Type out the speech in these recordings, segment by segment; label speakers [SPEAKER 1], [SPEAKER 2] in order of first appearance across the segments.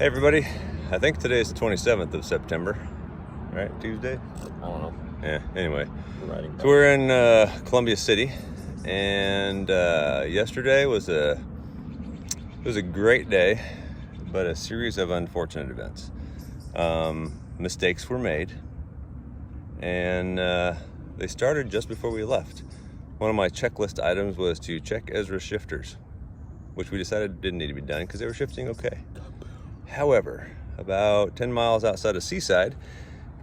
[SPEAKER 1] Hey everybody, I think today is the 27th of September, right? Tuesday?
[SPEAKER 2] I don't know.
[SPEAKER 1] Yeah, anyway.
[SPEAKER 2] So
[SPEAKER 1] we're in Columbia City, and yesterday was a great day, but a series of unfortunate events. Mistakes were made, and they started just before we left. One of my checklist items was to check Ezra's shifters, which we decided didn't need to be done because they were shifting okay. However, about 10 miles outside of Seaside,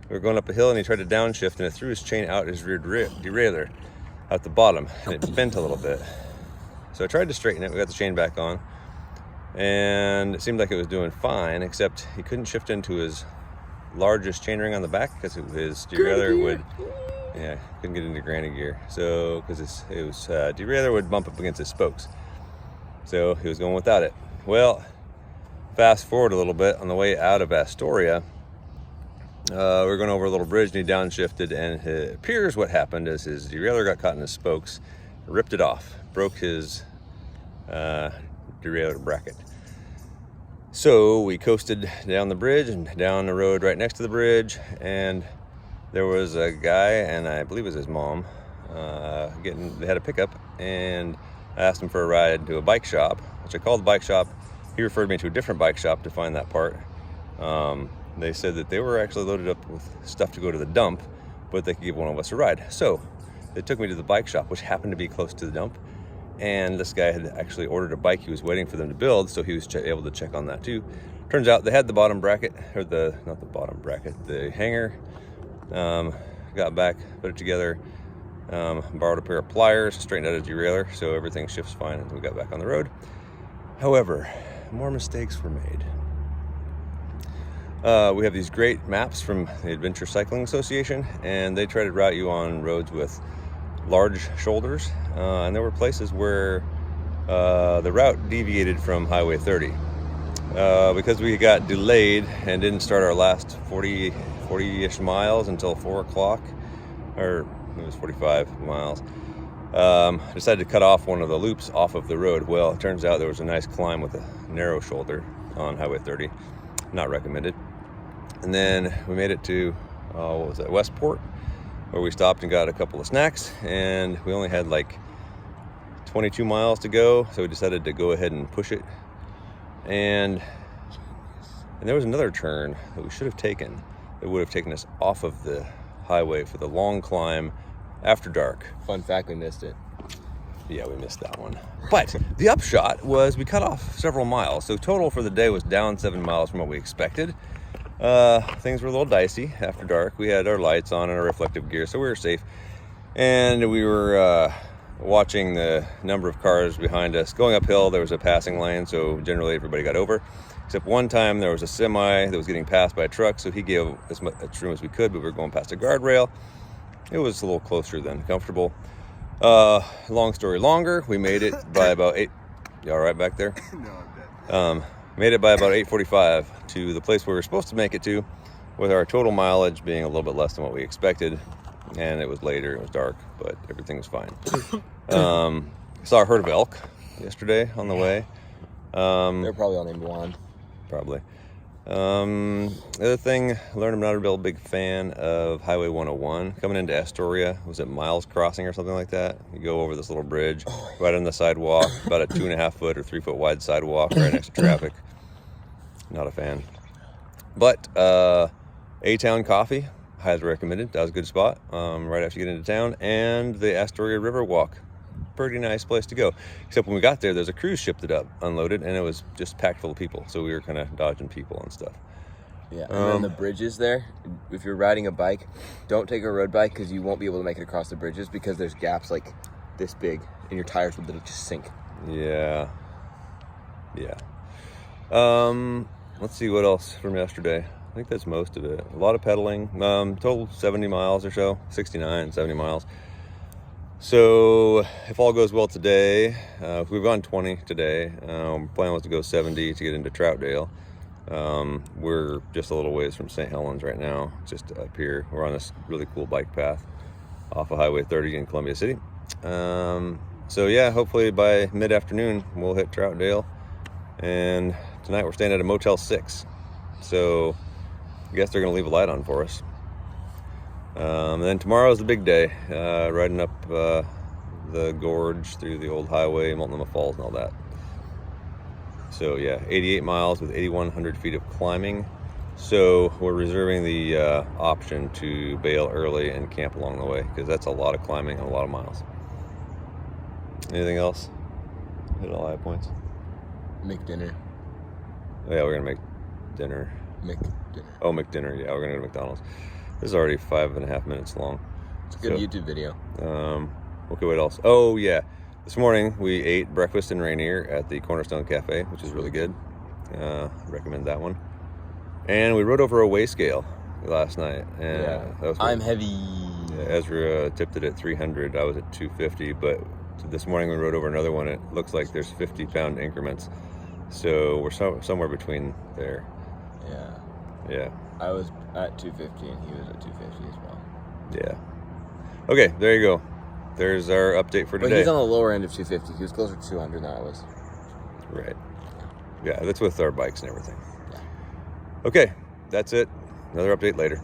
[SPEAKER 1] we were going up a hill and he tried to downshift and it threw his chain out his rear derailleur at the bottom, and it bent a little bit. So I tried to straighten it. We got the chain back on, and it seemed like it was doing fine, except he couldn't shift into his largest chainring on the back because his derailleur would, couldn't get into granny gear. So because derailleur would bump up against his spokes. So he was going without it. Well, fast forward a little bit, on the way out of Astoria, we were going over a little bridge and he downshifted, and it appears what happened is his derailleur got caught in his spokes, ripped it off, broke his derailleur bracket. So we coasted down the bridge and down the road right next to the bridge, and there was a guy, and I believe it was his mom, they had a pickup, and I asked him for a ride to a bike shop, which I called the bike shop. He referred me to a different bike shop to find that part. They said that they were actually loaded up with stuff to go to the dump, but they could give one of us a ride. So they took me to the bike shop, which happened to be close to the dump. And this guy had actually ordered a bike he was waiting for them to build, so he was able to check on that too. Turns out they had the bottom bracket, or the hanger. Got back, put it together, borrowed a pair of pliers, straightened out his derailleur, so everything shifts fine, and we got back on the road. However, more mistakes were made. We have these great maps from the Adventure Cycling Association, and they try to route you on roads with large shoulders, and there were places where the route deviated from Highway 30. Because we got delayed and didn't start our last 40-ish miles until 4 o'clock, or it was 45 miles. Decided to cut off one of the loops off of the road. Well, it turns out there was a nice climb with a narrow shoulder on Highway 30. Not recommended. And then we made it to, Westport, where we stopped and got a couple of snacks, and we only had like 22 miles to go, so we decided to go ahead and push it. And there was another turn that we should have taken. It would have taken us off of the highway for the long climb after dark.
[SPEAKER 2] Fun fact, we missed it.
[SPEAKER 1] Yeah, we missed that one. But the upshot was we cut off several miles. So total for the day was down 7 miles from what we expected. Things were a little dicey after dark. We had our lights on and our reflective gear, so we were safe. And we were watching the number of cars behind us. Going uphill, there was a passing lane, so generally everybody got over. Except one time there was a semi that was getting passed by a truck, so he gave as much room as we could, but we were going past a guardrail. It was a little closer than comfortable. Long story longer, we made it by about 8. You all right back there?
[SPEAKER 3] No, I'm dead.
[SPEAKER 1] Made it by about 8:45 to the place we were supposed to make it to, with our total mileage being a little bit less than what we expected. And it was later, it was dark, but everything was fine. Saw a herd of elk yesterday on the way.
[SPEAKER 2] They're probably all named Juan.
[SPEAKER 1] Probably. The other thing, I learned I'm not a real big fan of Highway 101. Coming into Astoria, was it Miles Crossing or something like that? You go over this little bridge, right on the sidewalk, about a 2.5 foot or 3 foot wide sidewalk right next to traffic. Not a fan. But A-Town Coffee, highly recommended. That was a good spot right after you get into town. And the Astoria River Walk. Pretty nice place to go. Except when we got there, there's a cruise ship that unloaded, and it was just packed full of people. So we were kind of dodging people and stuff.
[SPEAKER 2] Yeah, and then the bridges there, if you're riding a bike, don't take a road bike because you won't be able to make it across the bridges because there's gaps like this big and your tires will just sink.
[SPEAKER 1] Yeah. Let's see what else from yesterday. I think that's most of it. A lot of pedaling. Total 70 miles or so, 69, 70 miles. So if all goes well today, we've gone 20 today. Plan was to go 70 to get into Troutdale. We're just a little ways from St. Helens right now, just up here. We're on this really cool bike path off of Highway 30 in Columbia City. So yeah, hopefully by mid-afternoon we'll hit Troutdale and tonight we're staying at a Motel 6. So I guess they're going to leave a light on for us. And then tomorrow's the big day, riding up the gorge through the old highway, Multnomah Falls and all that. So yeah, 88 miles with 8,100 feet of climbing. So we're reserving the option to bail early and camp along the way, because that's a lot of climbing and a lot of miles. Anything else? Hit all high points.
[SPEAKER 2] Make dinner.
[SPEAKER 1] Oh, yeah, we're gonna make dinner.
[SPEAKER 2] Make dinner.
[SPEAKER 1] Oh, McDinner. Yeah, we're gonna go to McDonald's. This is already 5.5 minutes long.
[SPEAKER 2] It's a good YouTube video.
[SPEAKER 1] Okay, what else? Oh yeah, this morning we ate breakfast in Rainier at the Cornerstone Cafe, which is really good. Recommend that one. And we rode over a weigh scale last night. And that was
[SPEAKER 2] I'm heavy.
[SPEAKER 1] Yeah, Ezra tipped it at 300. I was at 250. But this morning we rode over another one. It looks like there's 50-pound increments. So we're somewhere between there.
[SPEAKER 2] Yeah.
[SPEAKER 1] Yeah.
[SPEAKER 2] I was at 250 and he was at 250 as well.
[SPEAKER 1] Yeah. Okay, there you go. There's our update for today.
[SPEAKER 2] But he's on the lower end of 250. He was closer to 200 than I was.
[SPEAKER 1] Right. Yeah, that's with our bikes and everything.
[SPEAKER 2] Yeah.
[SPEAKER 1] Okay, that's it. Another update later.